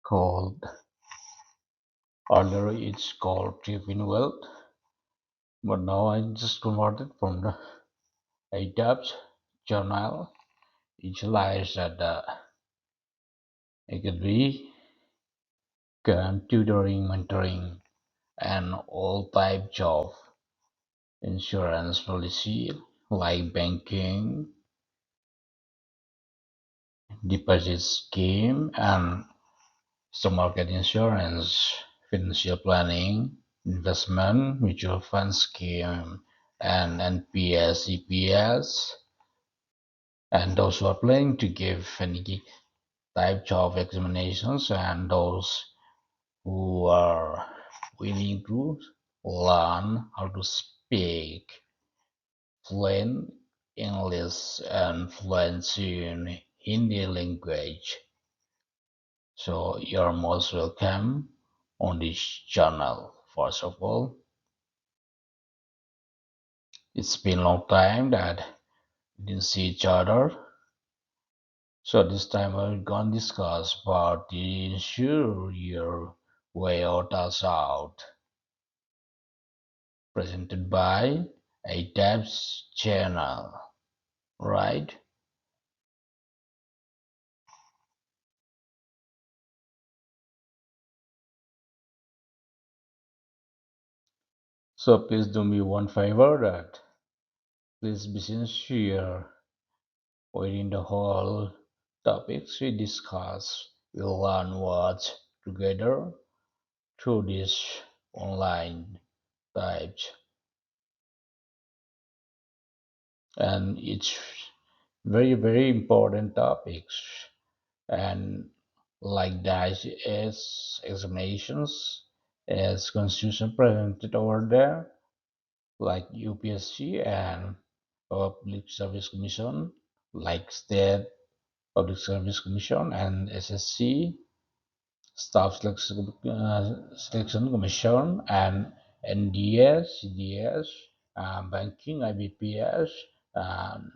called earlier it's called Trip in Wealth, but now I just converted from the atoeps journal. It lies that it could be tutoring, mentoring, and all types of insurance policy like banking, deposit scheme, and stock market insurance, financial planning, investment, mutual fund scheme, and NPS, EPS, and those who are planning to give any type of examinations, and those who are willing to learn how to speak fluent English and fluent in Hindi language. So you're most welcome on this channel. First of all, it's been a long time that we didn't see each other. So this time we're gonna discuss about the ensure your way out us out, presented by a tabs channel, right? So please do me one favor that please be sincere within the whole topics we discuss. We'll learn words together through this online types, and it's very important topics, and like that as examinations as constitution presented over there like UPSC and Public Service Commission, like State Public Service Commission and SSC, Selection Commission, and NDS, CDS, Banking, IBPS, and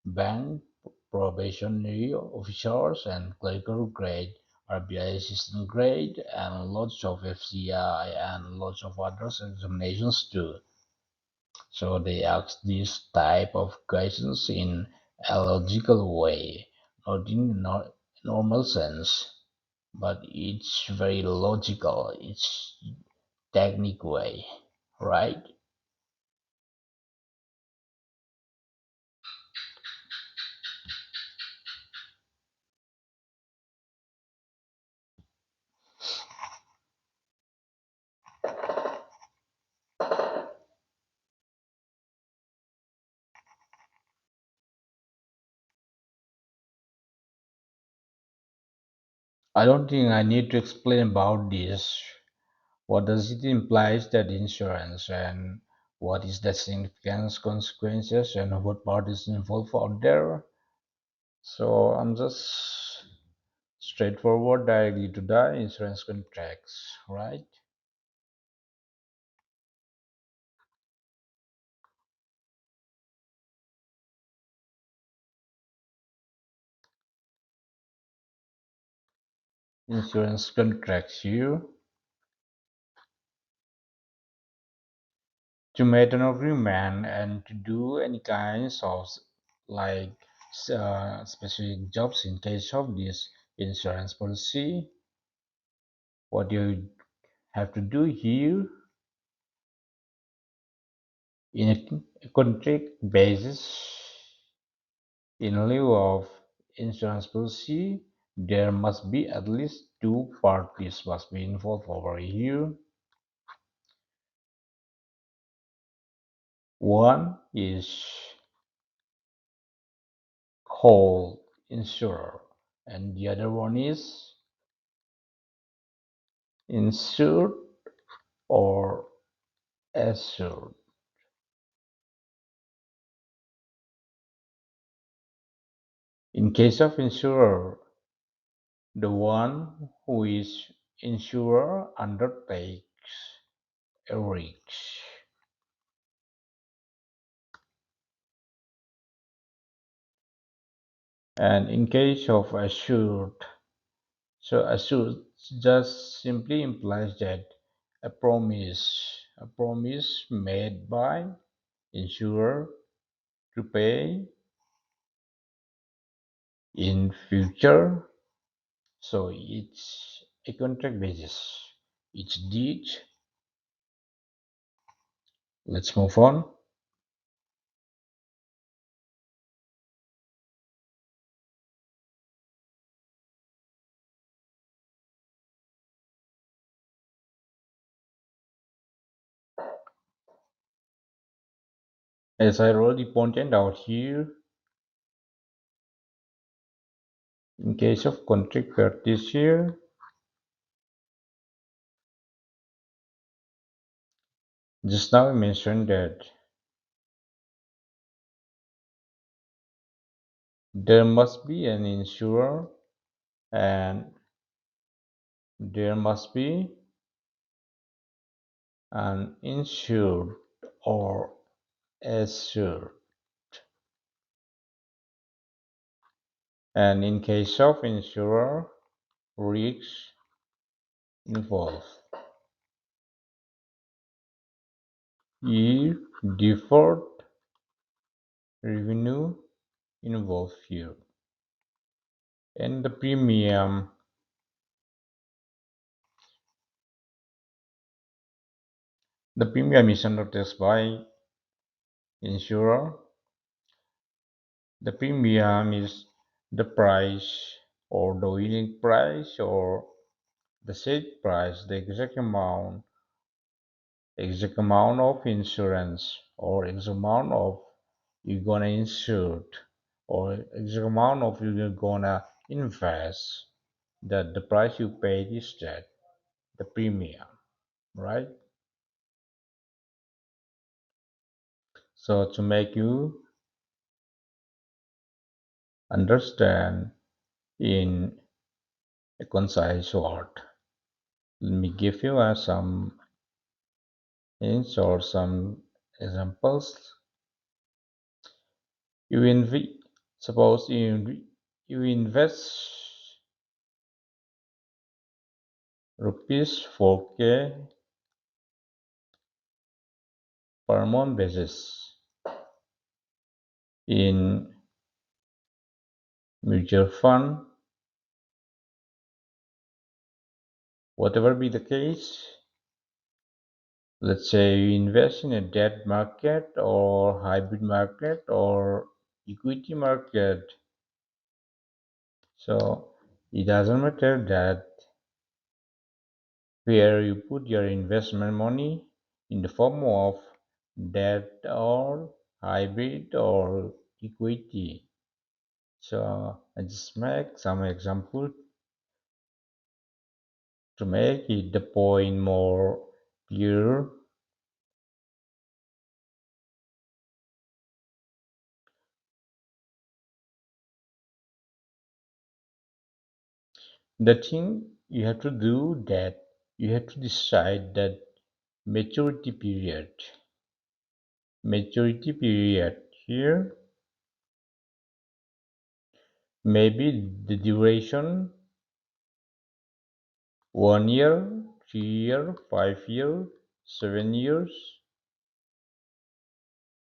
Bank Probationary Officers, and Clerical Grade, RBI Assistant Grade, and lots of FCI and lots of others examinations too. So they ask this type of questions in a logical way, not in normal sense, but it's very logical. It's technique way, right? I don't think I need to explain about this. What does it implies that insurance and what is the significance, consequences, and what part is involved out there? So I'm just straightforward directly to the insurance contracts, right? Insurance contracts you to make an agreement and to do any kinds of like specific jobs in case of this insurance policy. What you have to do here in a contract basis in lieu of insurance policy, there must be at least two parties must be involved over here. One is called insurer, and the other one is insured or assured. In case of insurer, the one who is insurer undertakes a risk. And in case of assured, so assured just simply implies that a promise made by insurer to pay in future. So it's a contract basis. It's deed. Let's move on. As I already pointed out here, in case of contract practice here, just now I mentioned that there must be an insurer and there must be an insured or assured. And in case of insurer, risks involved. If deferred revenue involved here. And the premium is undertaken by insurer. The premium is the price or the winning price or the set price, the exact amount of insurance or exact amount of you're gonna insure or exact amount of you're gonna invest, that the price you paid is that the premium, right? So to make you understand in a concise word, let me give you some hints or some examples. You suppose you invest rupees 4k per month basis in mutual fund, whatever be the case. Let's say you invest in a debt market or hybrid market or equity market. So it doesn't matter that where you put your investment money in the form of debt or hybrid or equity. So I just make some example to make it the point more clear. The thing you have to do that you have to decide that maturity period. Maturity period here, maybe the duration 1 year, 3 year, 5 year, 7 years,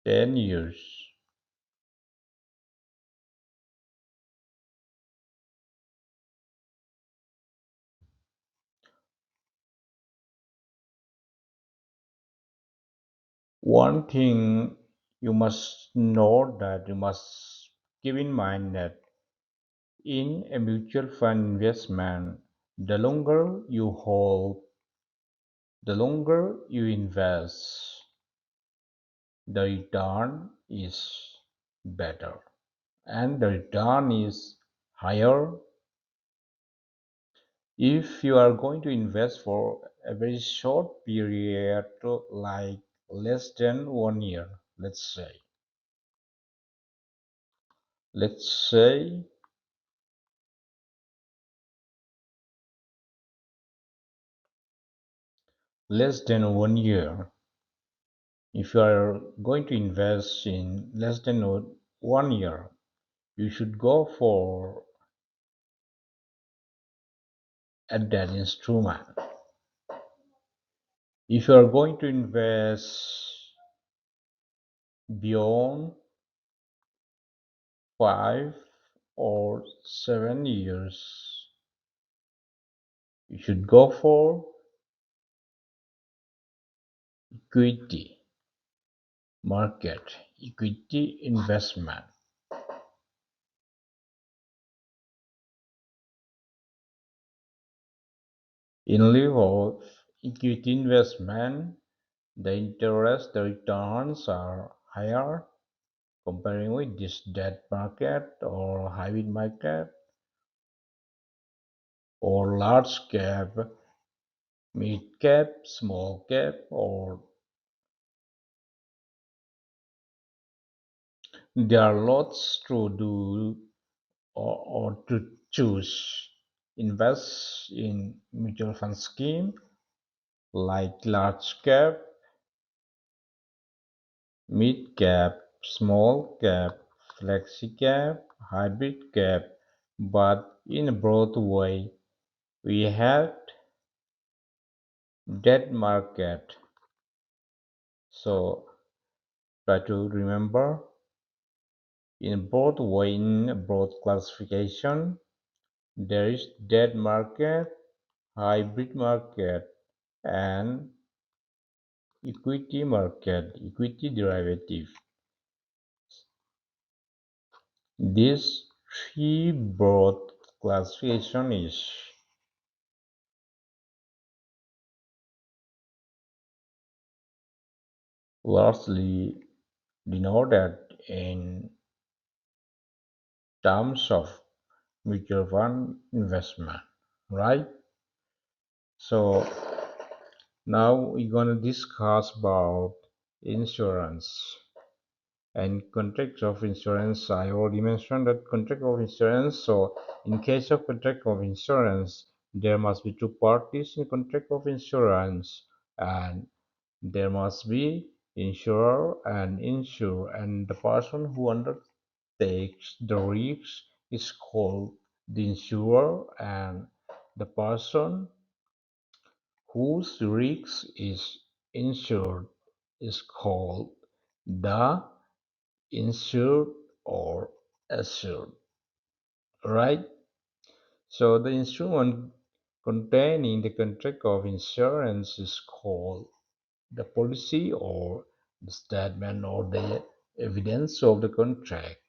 10 years. One thing you must know that you must keep in mind that in a mutual fund investment, the longer you hold, the longer you invest, the return is better and the return is higher if you are going to invest for a very short period, like less than 1 year. Let's say less than 1 year. If you are going to invest in less than 1 year, you should go for at that instrument. If you are going to invest beyond 5 or 7 years, you should go for equity market, equity investment. In lieu of equity investment, the returns are higher comparing with this debt market or hybrid market or large cap, mid cap, small cap, or there are lots to do or to choose. Invest in mutual fund scheme like large cap, mid cap, small cap, flexi cap, hybrid cap, but in a broad way. We have debt market. So try to remember in broad way, in broad classification, there is debt market, hybrid market, and equity market, equity derivative. This three broad classification is largely denoted in terms of mutual fund investment, right? So now we're gonna discuss about insurance. And contract of insurance, I already mentioned that contract of insurance. So in case of contract of insurance, there must be two parties in contract of insurance, and there must be insurer and insured, and the person who undertakes the risk is called the insurer, and the person whose risk is insured is called the insured or assured, right? So the instrument containing the contract of insurance is called the policy or the statement or the evidence of the contract.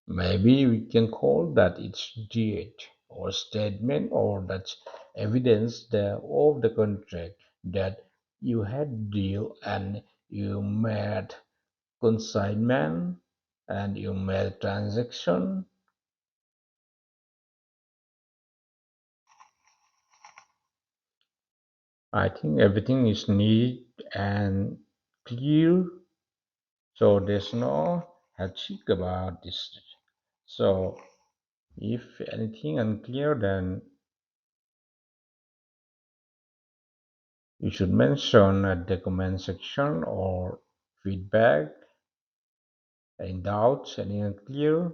Maybe we can call that it's deed or statement or that's evidence of the contract that you had deal and you made consignment and you made transaction. I think everything is neat and clear, so there's no hardship about this. So if anything unclear, then you should mention at the comment section or feedback, any doubts, any unclear,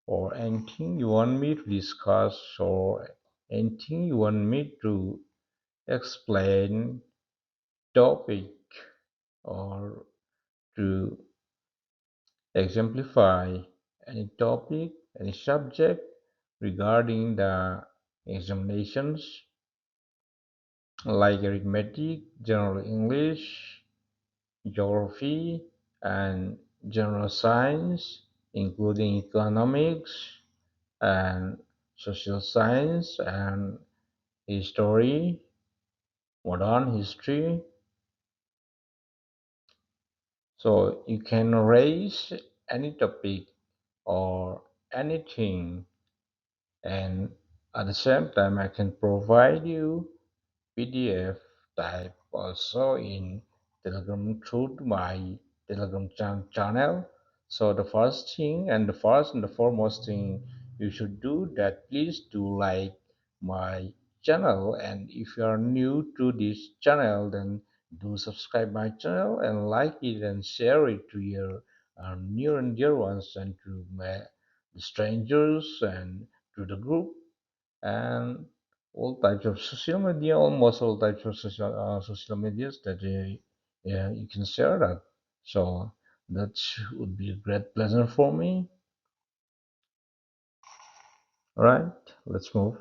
or anything you want me to discuss, or anything you want me to explain topic or to exemplify any topic, any subject regarding the examinations like arithmetic, general English, geography, and general science, including economics and social science and history, modern history. So you can raise any topic or anything, and at the same time, I can provide you PDF type also in Telegram through my Telegram channel. So the first thing and the first and the foremost thing you should do that please do like my channel, and if you are new to this channel then do subscribe my channel and like it and share it to your near and dear ones and to my strangers and to the group. and all types of social media, almost all types of social medias that yeah, you can share that. So that would be a great pleasure for me. All right, let's move.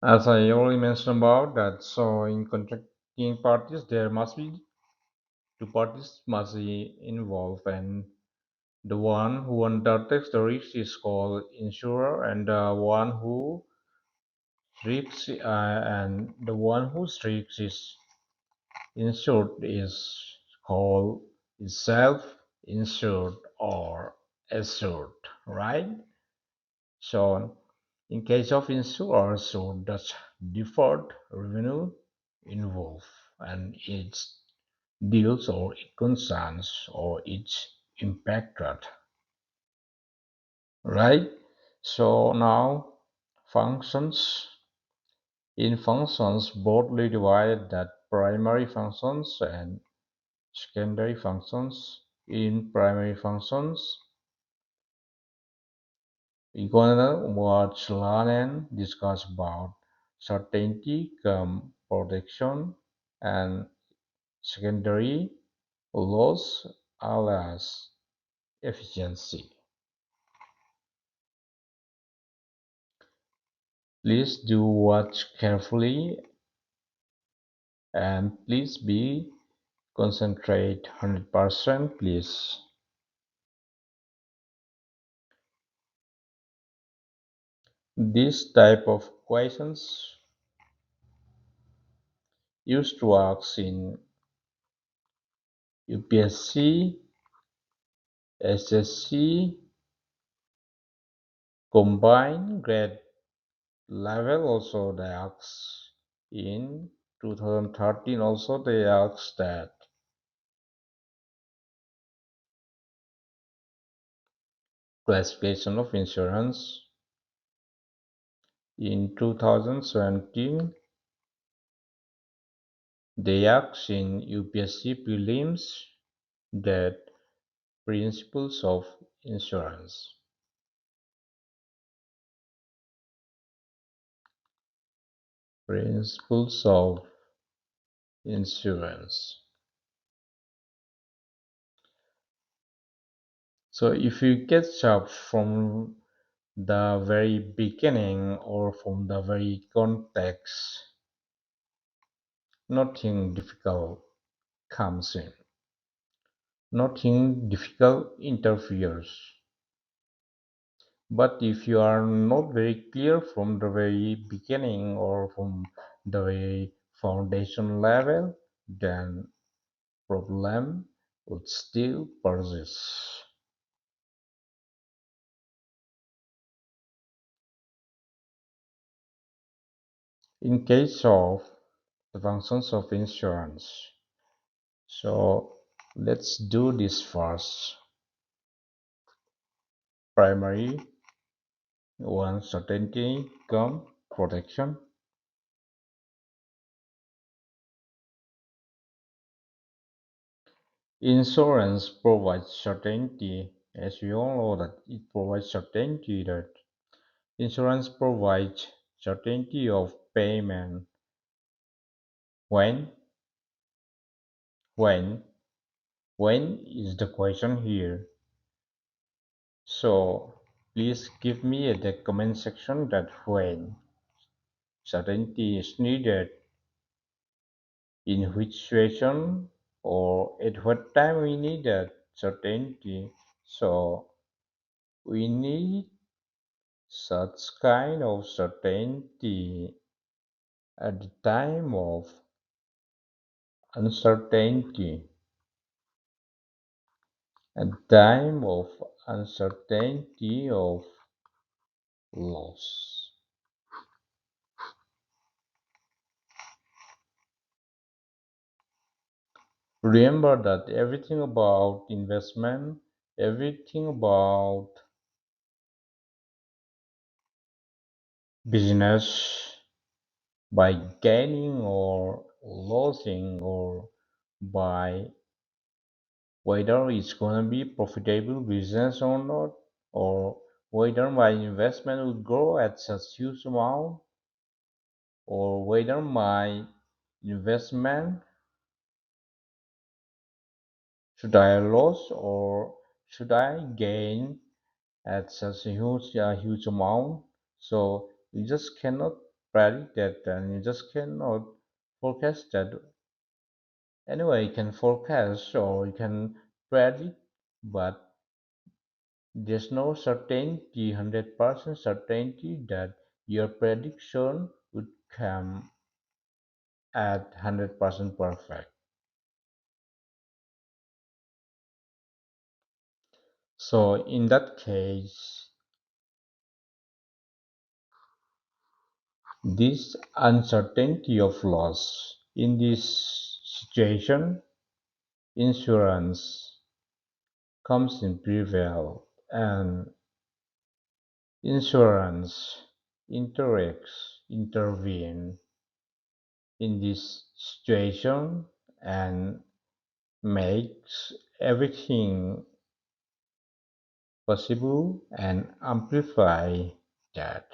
As I already mentioned about that, so in contracting parties, there must be two parties must be involved, and the one who undertakes the risk is called insurer, and the one who risks is insured is called is self-insured or assured, right? So, in case of insurers, so that's deferred revenue involved, and its deals or it concerns or its impacted, right? So now functions in functions broadly divided that primary functions and secondary functions. In primary functions, we're gonna watch, learn, and discuss about certainty, protection, and secondary loss, alias efficiency. Please do watch carefully and please be concentrate 100%, please. This type of questions used to ask in UPSC, SSC, combined grade level also they ask in 2013 also they asked that classification of insurance in 2017 they asked in UPSC prelims that principles of insurance. Principles of insurance. So if you catch up from the very beginning or from the very context, nothing difficult comes in. Nothing difficult interferes. But if you are not very clear from the very beginning or from the very foundation level, then problem would still persist. In case of the functions of insurance, so let's do this first. Primary one, certainty, income, protection. Insurance provides certainty, as we all know that it provides certainty that insurance provides certainty of payment when when when is the question here. So please give me at the comment section that when certainty is needed, in which situation or at what time we need that certainty. So we need such kind of certainty at the time of uncertainty, at the time of uncertainty of loss. Remember that everything about investment, everything about business by gaining or losing, or by whether it's gonna be profitable business or not, or whether my investment will grow at such huge amount, or whether my investment should I lose or should I gain at such a huge amount. So you just cannot predict that, and you just cannot forecast that. Anyway, you can forecast or you can predict, but there's no certainty, 100% certainty that your prediction would come at 100% perfect. So in that case, this uncertainty of loss in this situation, insurance comes in prevail, and insurance intervene in this situation and makes everything possible and amplify that.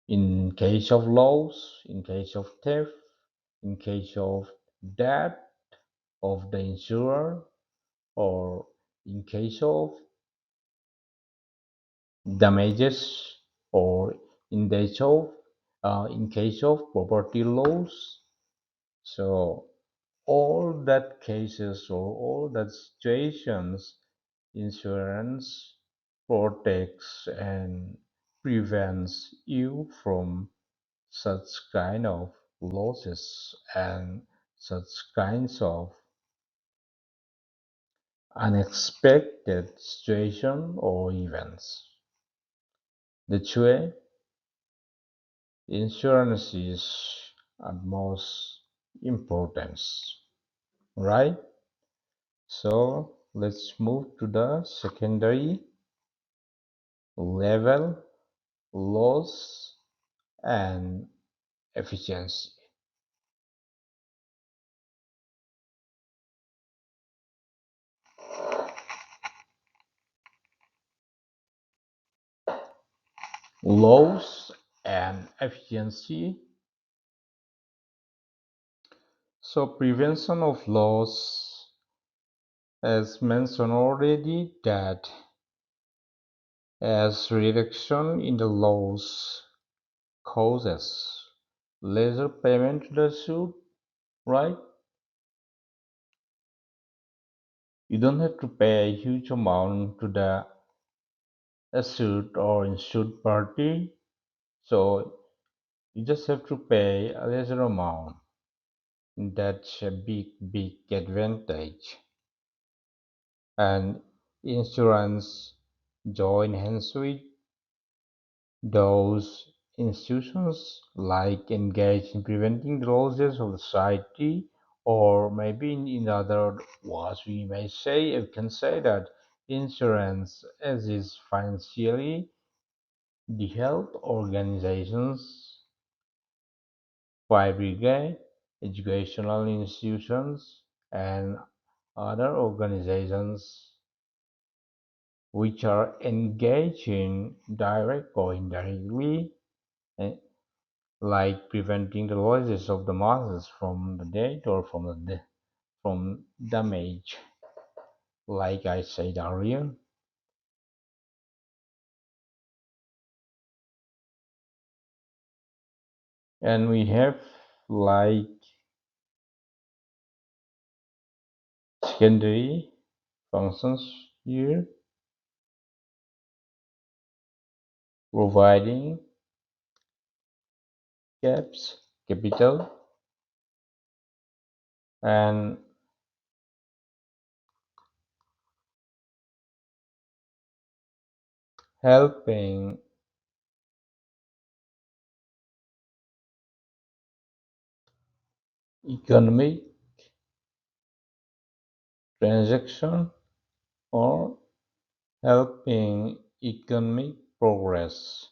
In case of loss, in case of theft, in case of death of the insurer, or in case of damages, or in case of property loss. So all that cases or all that situations, insurance protects and prevents you from such kind of losses and such kinds of unexpected situation or events. That's why insurance is utmost importance, right? So let's move to the secondary level, loss and efficiency. Loss and efficiency. So prevention of loss, as mentioned already, that as reduction in the loss causes lesser payment to the suit, right? You don't have to pay a huge amount to the suit or insured party, so you just have to pay a lesser amount. That's a big advantage. And insurance join hands with those institutions like engage in preventing the losses of society, or maybe in other words we may say, you can say that insurance as is financially the health organizations, fire brigade, educational institutions, and other organizations which are engaging direct or indirectly, eh, like preventing the losses of the masses from the dead or from damage, like I said earlier. And we have like secondary functions here, providing capital, and helping economic transaction, or helping economic progress.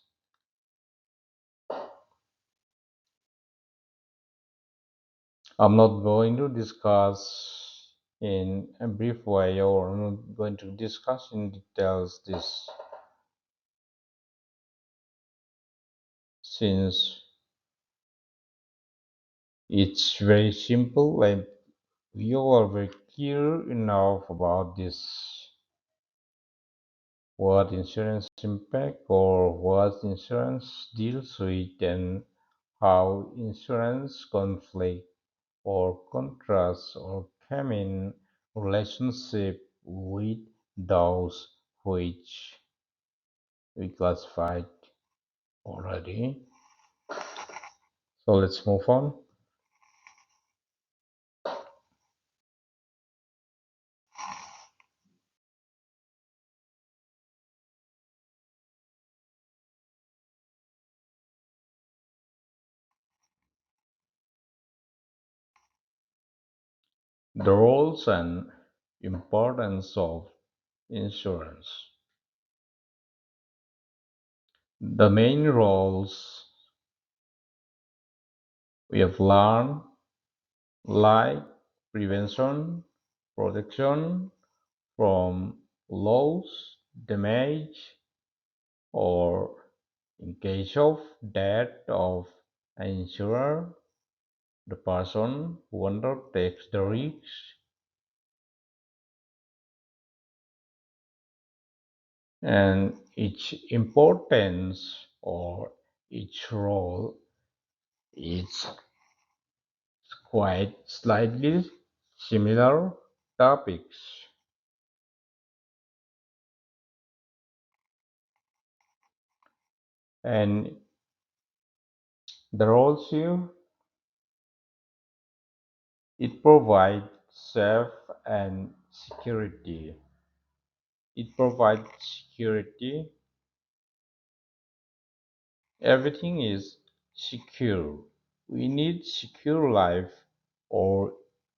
I'm not going to discuss in a brief way, or I'm not going to discuss in details this, since it's very simple and we all are very clear enough about this, what insurance impact or what insurance deals with, and how insurance conflict or contrast or come in relationship with those which we classified already. So let's move on. The roles and importance of insurance. The main roles we have learned, like prevention, protection from loss, damage, or in case of death of an insurer, the person who undertakes the risk, and each importance or each role is quite slightly similar topics. And the roles here, it provides safe and security. It provides security. Everything is secure. We need secure life, or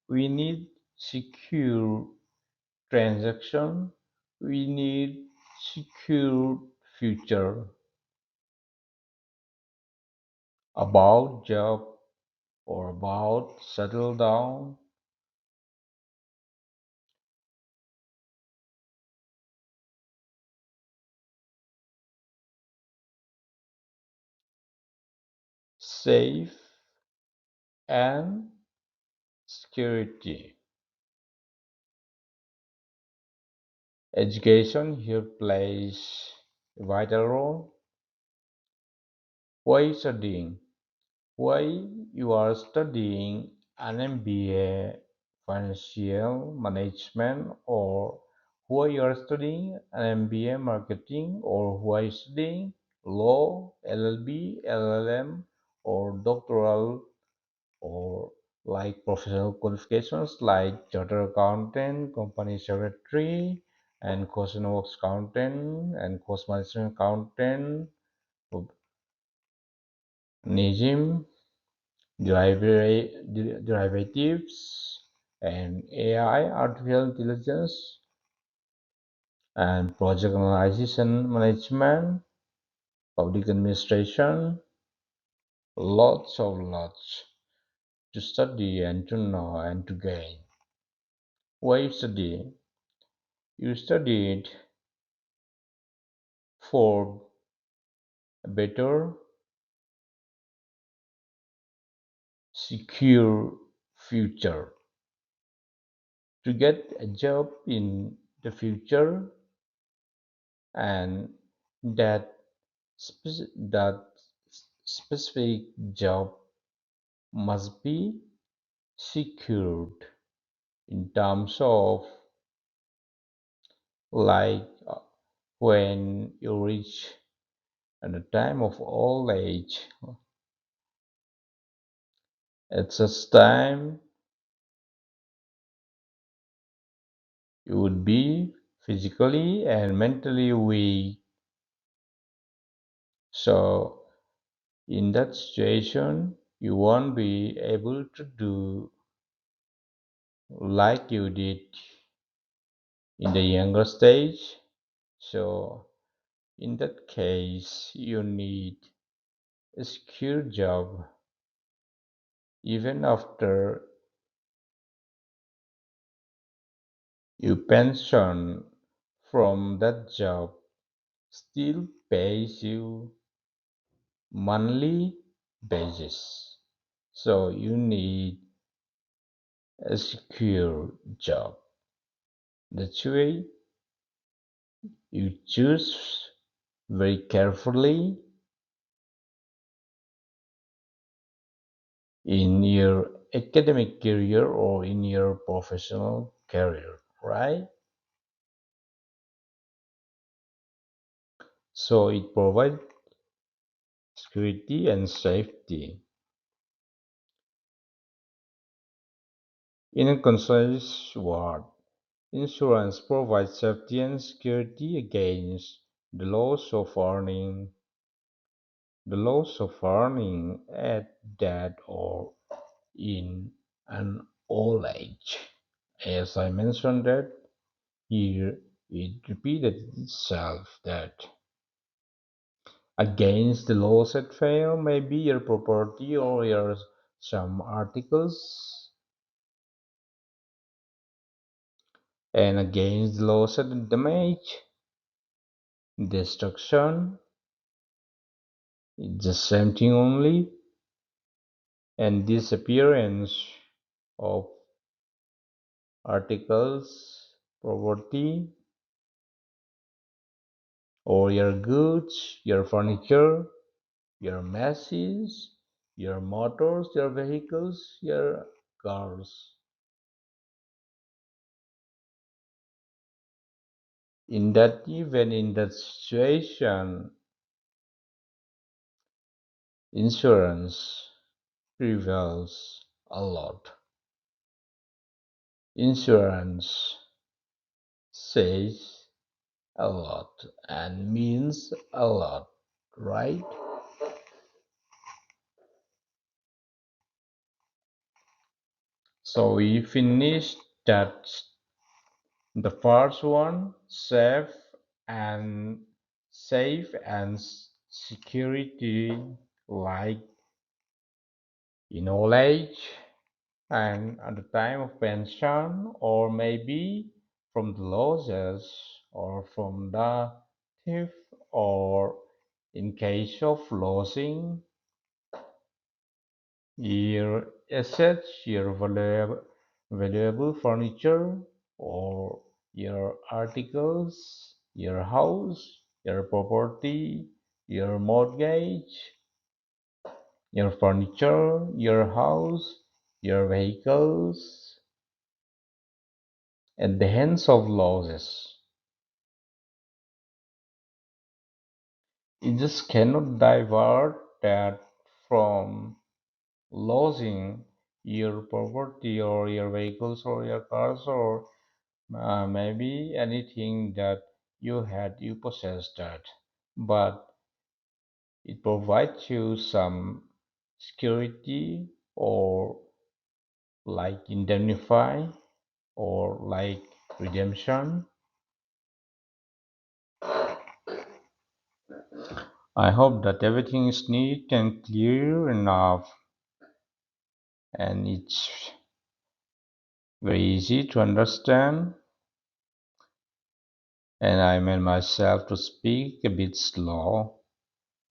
we need secure transaction. We need secure future, about job or about settle down, safe and security. Education here plays a vital role. Why studying? Why you are studying an MBA financial management, or why you are studying an MBA marketing, or why you are studying law, LLB, LLM, or doctoral, or like professional qualifications like chartered accountant, company secretary, and cost and works accountant, and cost management accountant, NIJIM, derivatives, and AI, artificial intelligence, and project analysis and management, public administration, lots to study and to know and to gain. Why you study? You studied for a better, secure future, to get a job in the future, and that that specific job must be secured in terms of, like, when you reach at the time of old age, at such time you would be physically and mentally weak. So in that situation you won't be able to do like you did in the younger stage. So In that case, you need a secure job even after you pension from that job still pays you monthly basis. So you need a secure job. That's why you choose very carefully in your academic career or in your professional career, right? So it provides security and safety. In a concise word, insurance provides safety and security against the loss of earning, at death or in an old age. As I mentioned that here, it repeated itself that against the laws at fail may be your property or your some articles, and against the laws at damage, destruction, it's the same thing only, and disappearance of articles, property, or your goods, your furniture, your machines, your motors, your vehicles, your cars. In that situation, insurance prevails a lot. Insurance says a lot and means a lot, right? So we finished that the first one, and safe and security, like in old age and at the time of pension, or maybe from the losses or from the thief, or in case of losing your assets, your valuable furniture, or your articles, your house, your property, your mortgage, your furniture, your house, your vehicles, at the hands of losses. You just cannot divert that from losing your property or your vehicles or your cars or maybe anything that you possess that, but it provides you some security or like indemnify or like redemption. I hope that everything is neat and clear enough, and it's very easy to understand, and I made myself to speak a bit slow.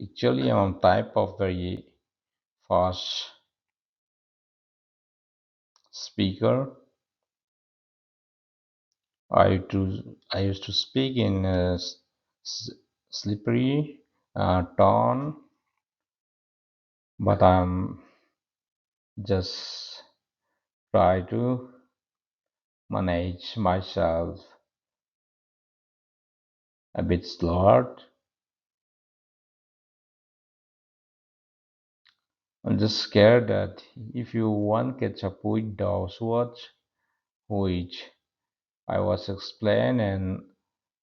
Actually, I'm a type of very fast speaker. I used to speak in a slippery tone, but I'm just try to manage myself a bit slower. I'm just scared that if you want catch up with those words which I was explain and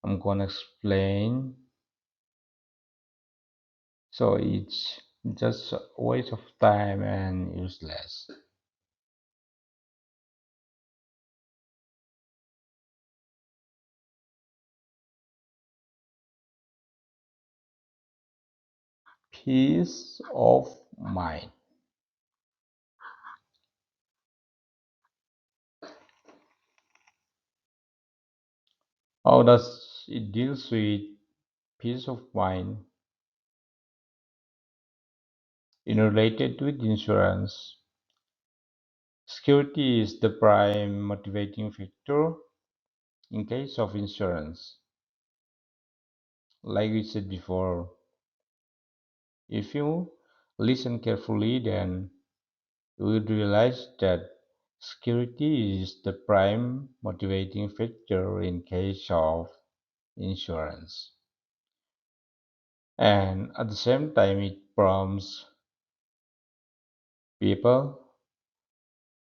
I'm gonna explain, so it's just a waste of time and useless. Peace of mind. How does it deals with peace of mind in related with insurance? Security is the prime motivating factor in case of insurance. Like we said before, if you listen carefully, then you will realize that security is the prime motivating factor in case of insurance. And at the same time, it prompts people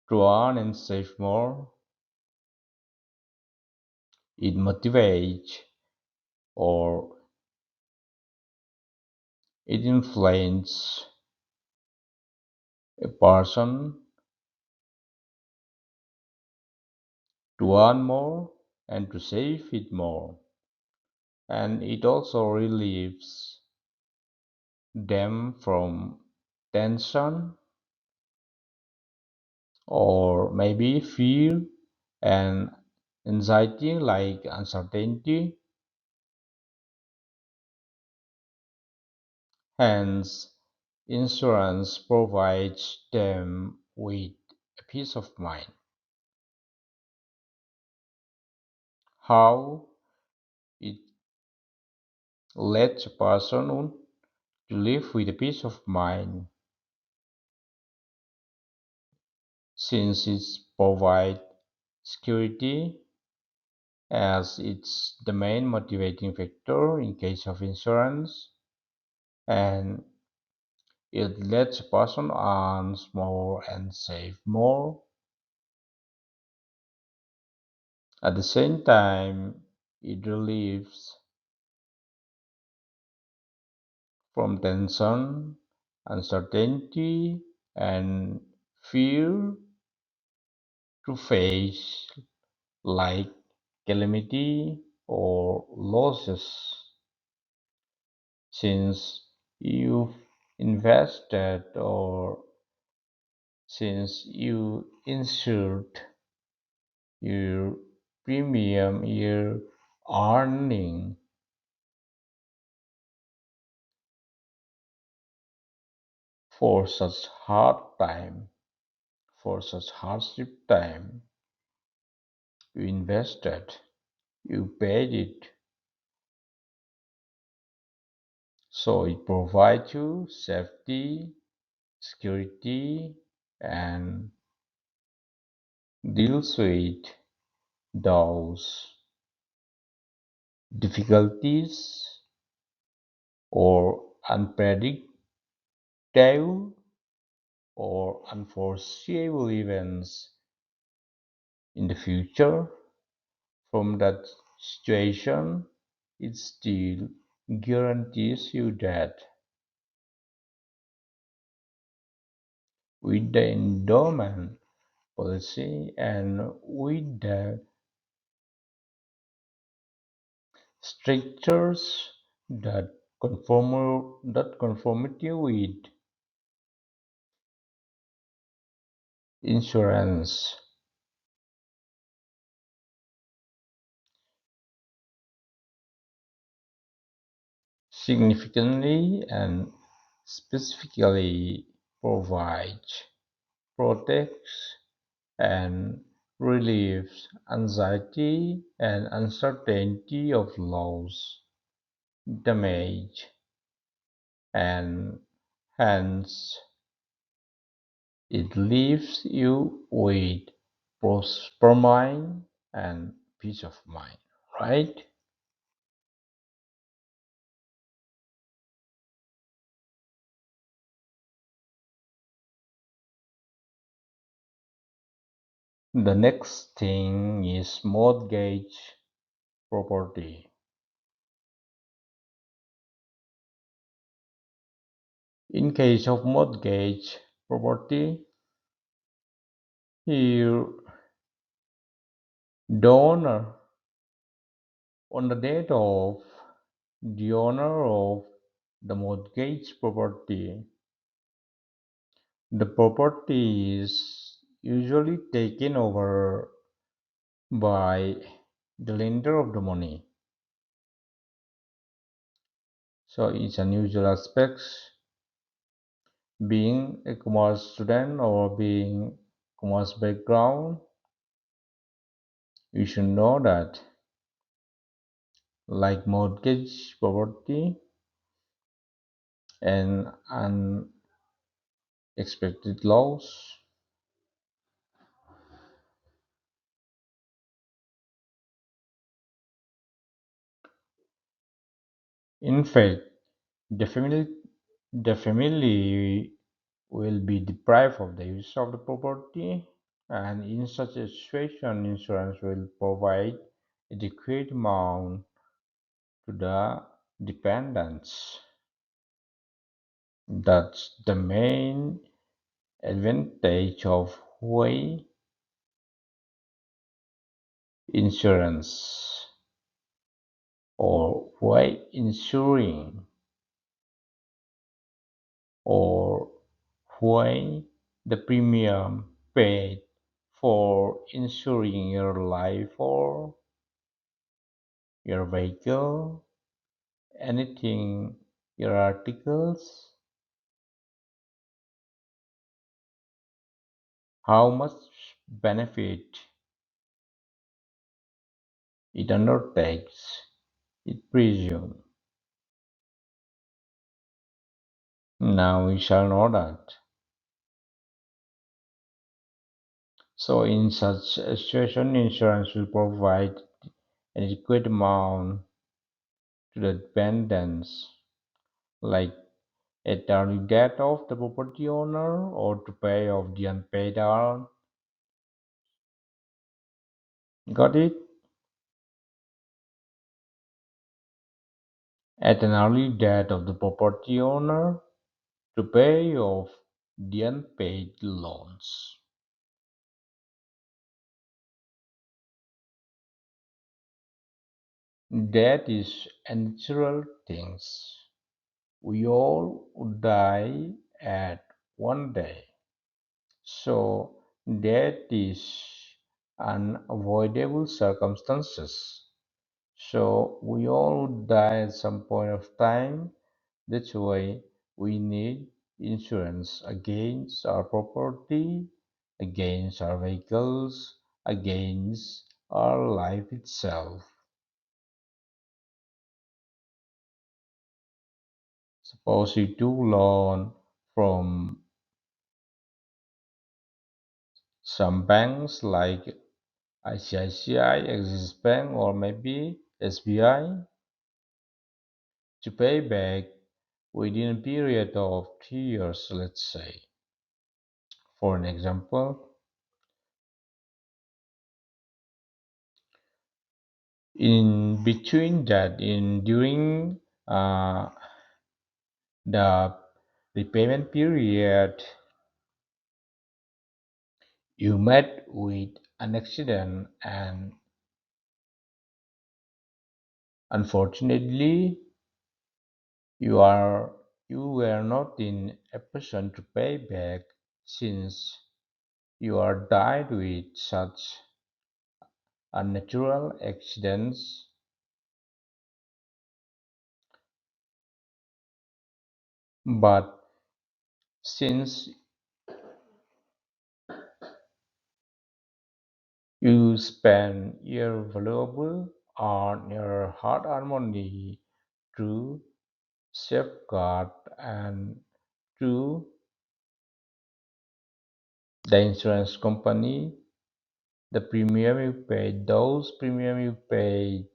to earn and save more. It motivates or it influences a person to earn more and to save it more. And it also relieves them from tension or maybe fear and anxiety like uncertainty. Hence, insurance provides them with a peace of mind. How it lets a person to live with a peace of mind since it provides security as it's the main motivating factor in case of insurance, and it lets a person earn more and save more. At the same time, it relieves from tension, uncertainty, and fear to face like calamity or losses since you've invested or since you insured your premium, your earning for such hard time, for such hardship time, you invested, you paid it, so it provides you safety, security, and deals with those difficulties or unpredictable or unforeseeable events in the future. From that situation, it still guarantees you that with the endowment policy and with the strictures that conformity with insurance significantly and specifically provides, protects, and relieves anxiety and uncertainty of loss, damage, and hence it leaves you with prosper mind and peace of mind, right? The next thing is mortgage property. In case of mortgage property, here the owner on the date of the owner of the mortgage property. The property is usually taken over by the lender of the money. So its unusual aspects, being a commerce student or being commerce background, you should know that like mortgage property and unexpected loss. In fact, the family the family will be deprived of the use of the property, and in such a situation, insurance will provide adequate amount to the dependents. That's the main advantage of way insurance or why insuring or why the premium paid for insuring your life or your vehicle, anything, your articles, how much benefit it undertakes, it presumes. Now we shall know that. So in such a situation, insurance will provide an adequate amount to the dependents, like at early death of the property owner or to pay off the unpaid earn. Got it? At an early death of the property owner to pay off the unpaid loans. Death is a natural thing. We all would die at one day. So death is unavoidable circumstances. So we all would die at some point of time. That's why we need insurance against our property, against our vehicles, against our life itself. Suppose you took loan from some banks like ICICI, Axis Bank, or maybe SBI to pay back within a period of 3 years, let's say. For an example, in between that, in during the repayment period, you met with an accident, and unfortunately, you are you were not in a position to pay back since you are died with such unnatural accidents. But since you spend your valuable on your hard-earned money to safeguard and to the insurance company, the premium you paid, those premium you paid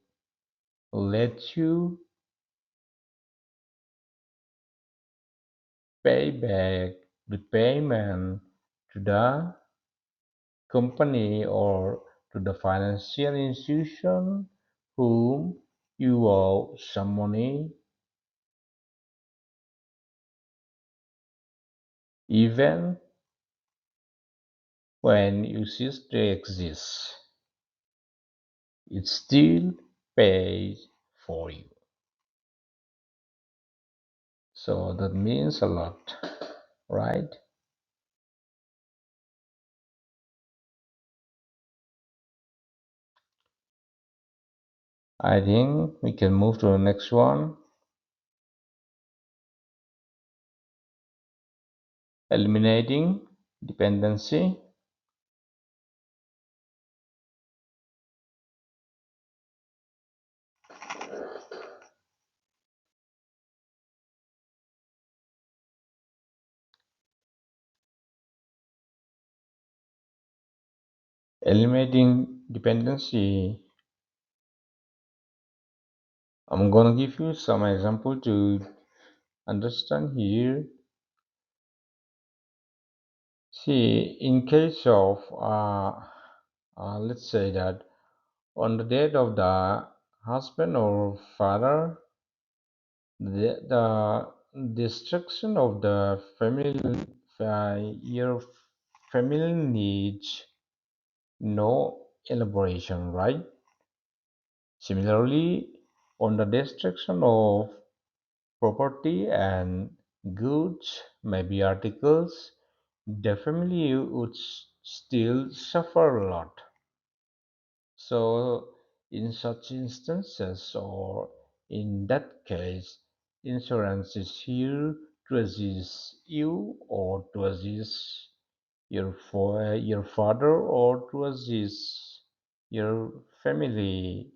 let you pay back the payment to the company or to the financial institution whom you owe some money, even when you cease to exist. It still pays for you. So that means a lot, right? I think we can move to the next one. Eliminating dependency. Eliminating dependency. I'm gonna give you some example to understand here. See, in case of let's say that on the death of the husband or father, the destruction of the family, your family needs no elaboration, right? Similarly, on the destruction of property and goods, maybe articles, the family would still suffer a lot. So, in such instances, or in that case, insurance is here to assist you or to assist your father or to assist your family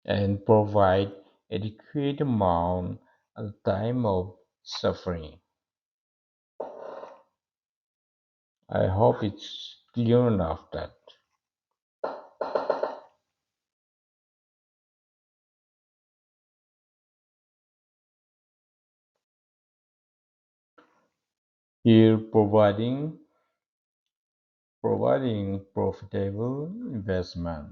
and provide adequate amount at the time of suffering. I hope it's clear enough that here providing profitable investment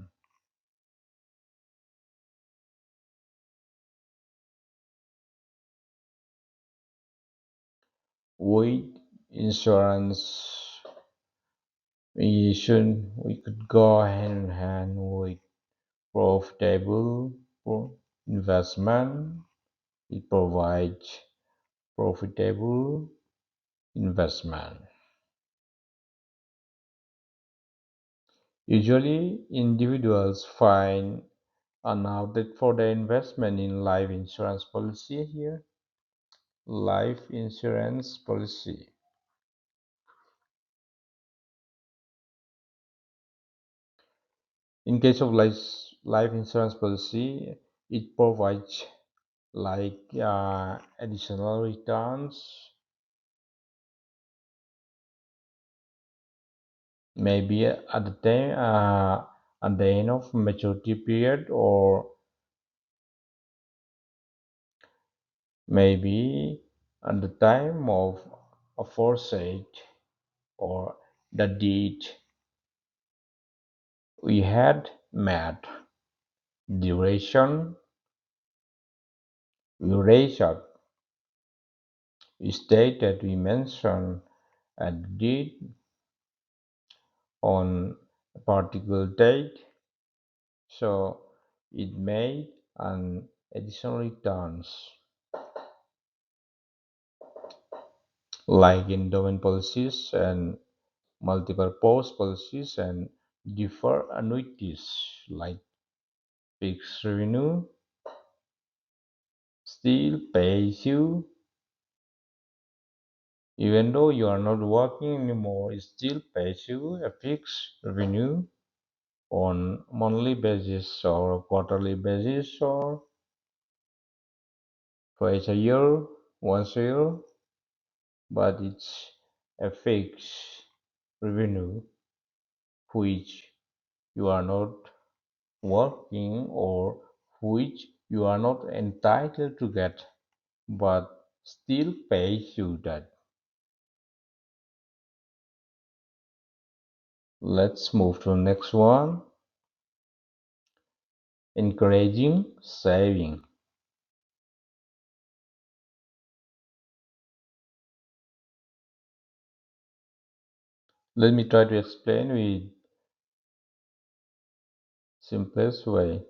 with insurance. We could go hand in hand with profitable investment. It provides profitable investment. Usually, individuals find an outlet for their investment in life insurance policy here. Life insurance policy. In case of life insurance policy, it provides like additional returns, maybe at the end of maturity period, or maybe at the time of a foresight or the deed we had met. Duration, duration is date that we mentioned at the deed on a particular date, so it made an additional returns like endowment policies and multi-purpose policies and deferred annuities like fixed revenue still pays you even though you are not working anymore. It still pays you a fixed revenue on monthly basis or quarterly basis or twice a year, once a year, but it's a fixed revenue which you are not working or which you are not entitled to get but still pays you that. Let's move to the next one. Encouraging saving. Let me try to explain with simplest way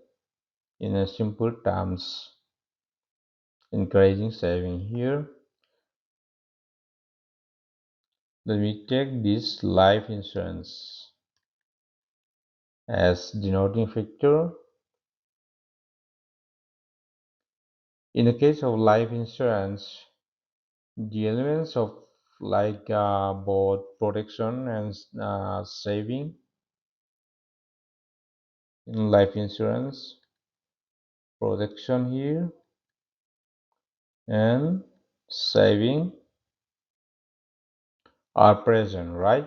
in a simple terms. encouraging saving here. Let me take this life insurance as denoting factor. In the case of life insurance, the elements of both protection and saving in life insurance, protection here and saving are present, right?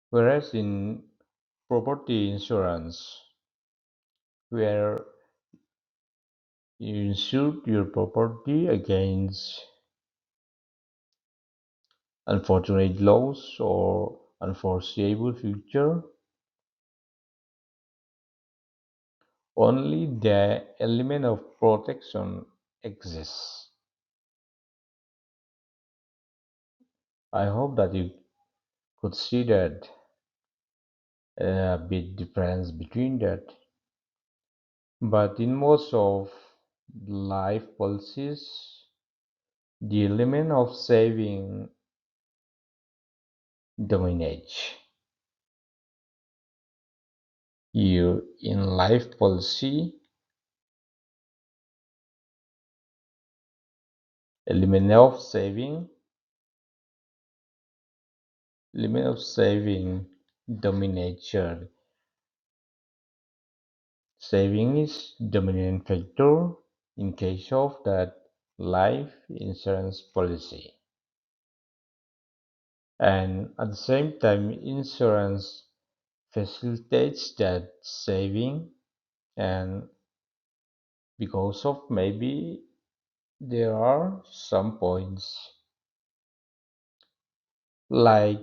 Whereas in property insurance, where you insure your property against unfortunate loss or unforeseeable future, only the element of protection exists. I hope that you could see that a bit difference between that. But in most of life policies, the element of saving dominates. You in life policy, element of saving, dominates. Saving is dominant factor in case of that life insurance policy. And at the same time, insurance facilitates that saving, and because of maybe there are some points like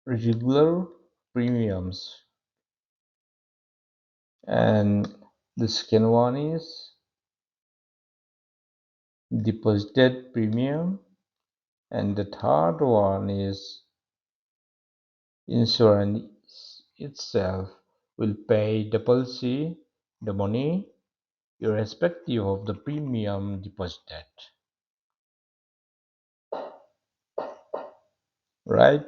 regular premiums, and the second one is deposited premium, and the third one is insurance itself will pay the policy the money irrespective of the premium deposited, right?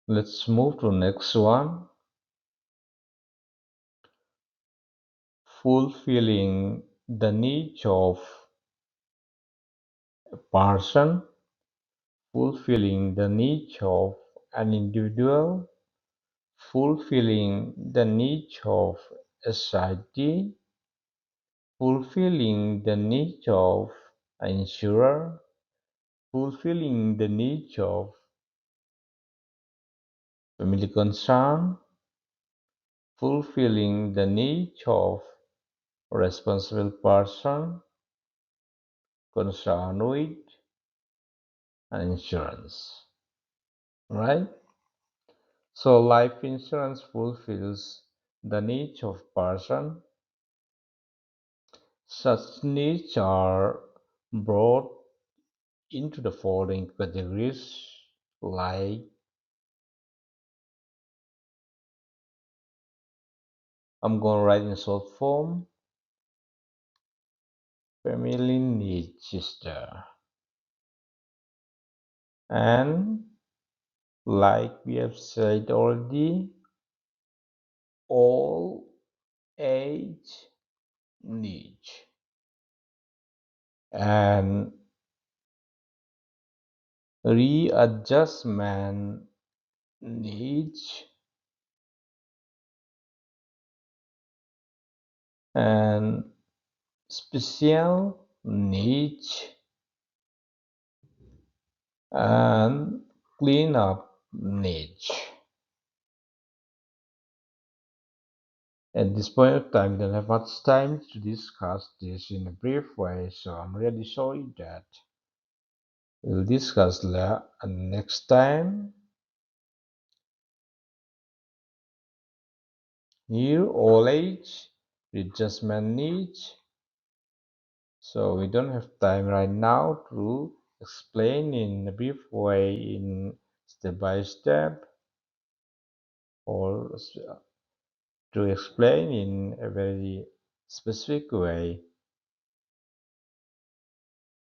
Let's move to next one. Fulfilling the needs of a person, fulfilling the needs of an individual, fulfilling the needs of a society, fulfilling the needs of an insurer, fulfilling the needs of family concern, fulfilling the needs of responsible person concerned with an insurance, right? So life insurance fulfills the needs of person. Such needs are brought into the following categories, like I'm going to write in short form: family needs sister, and like we have said already, all age needs, and readjustment needs, and special needs, and cleanup needs. At this point of time, we don't have much time to discuss this in a brief way, so I'm really sorry that we'll discuss that next time. Here, all age, adjustment needs, So we don't have time right now to explain in a brief way, in step by step, or to explain in a very specific way.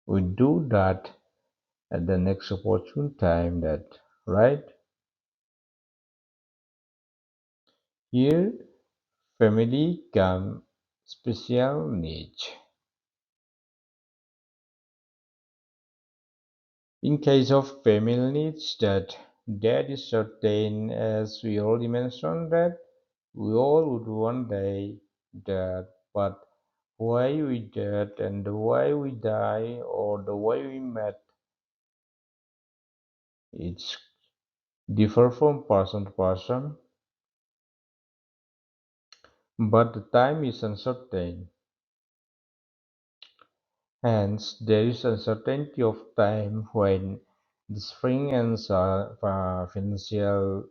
We do that at the next opportune time, that right? Here, family come special needs. In case of family needs, that is certain, as we already mentioned, that we all would one day that, but why we dead and the why we die or the way we met, it's differ from person to person, but the time is uncertain. Hence, there is uncertainty of time when the spring and financial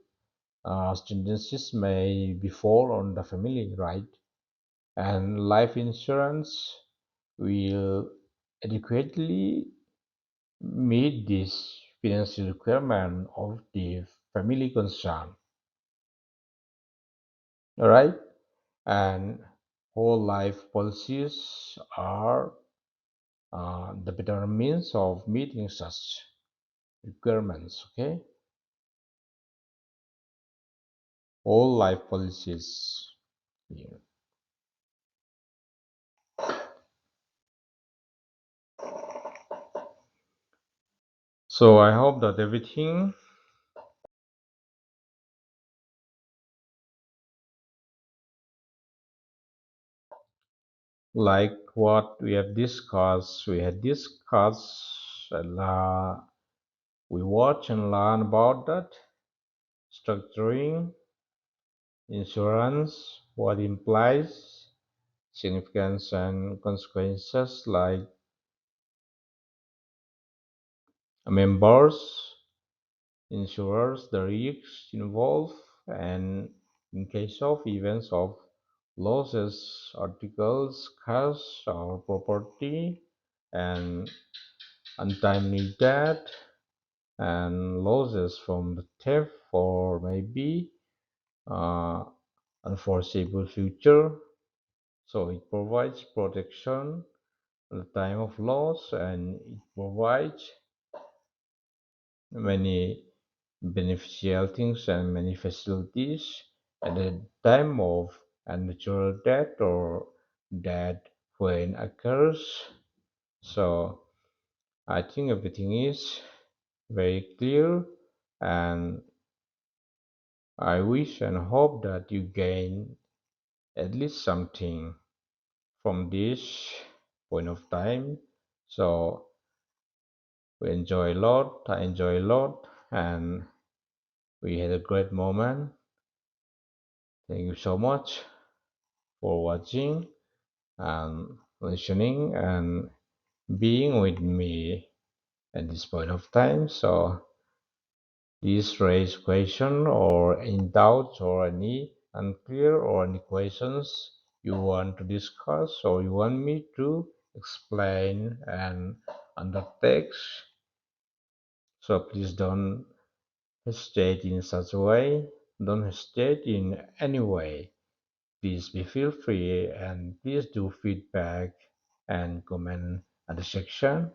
contingencies may befall on the family, right? And life insurance will adequately meet this financial requirement of the family concerned. All right, and whole life policies are the better means of meeting such requirements. Okay, whole life policies. Yeah. So I hope that everything like what we had discussed, we watch and learn about that structuring insurance, what implies, significance and consequences like members, insurers, the risks involved, and in case of events of losses, articles, cash or property, and untimely death, and losses from the theft or maybe uh, unforeseeable future. So it provides protection at the time of loss, and it provides many beneficial things and many facilities at the time of a natural death or death when occurs. So I think everything is very clear, and I wish and hope that you gain at least something from this point of time. So we enjoy a lot, I enjoy a lot, and we had a great moment. Thank you so much for watching and listening and being with me at this point of time. So please raise question or any doubts or any unclear or any questions you want to discuss or you want me to explain and undertake. So please don't hesitate in such a way. Don't hesitate in any way. Please be feel free and please do feedback and comment at the section.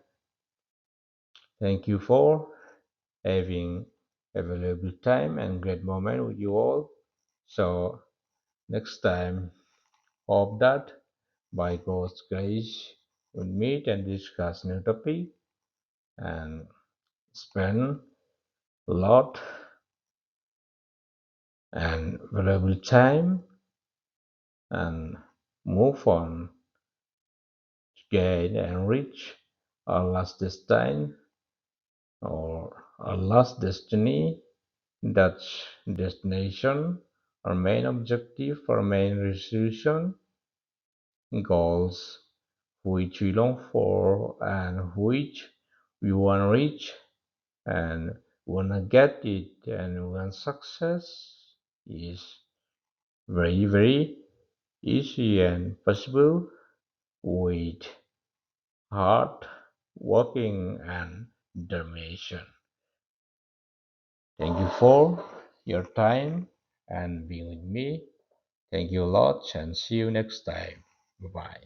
Thank you for having a valuable time and great moment with you all. So next time, hope that by God's grace we'll meet and discuss new topic and spend a lot and valuable time and move on to gain and reach our last destination or our last destiny. That's destination, our main objective, our main resolution, goals which we long for and which we want to reach and want to get it and want success is very easy and possible with hard working, and determination. Thank you for your time and being with me. Thank you a lot and see you next time. Bye bye.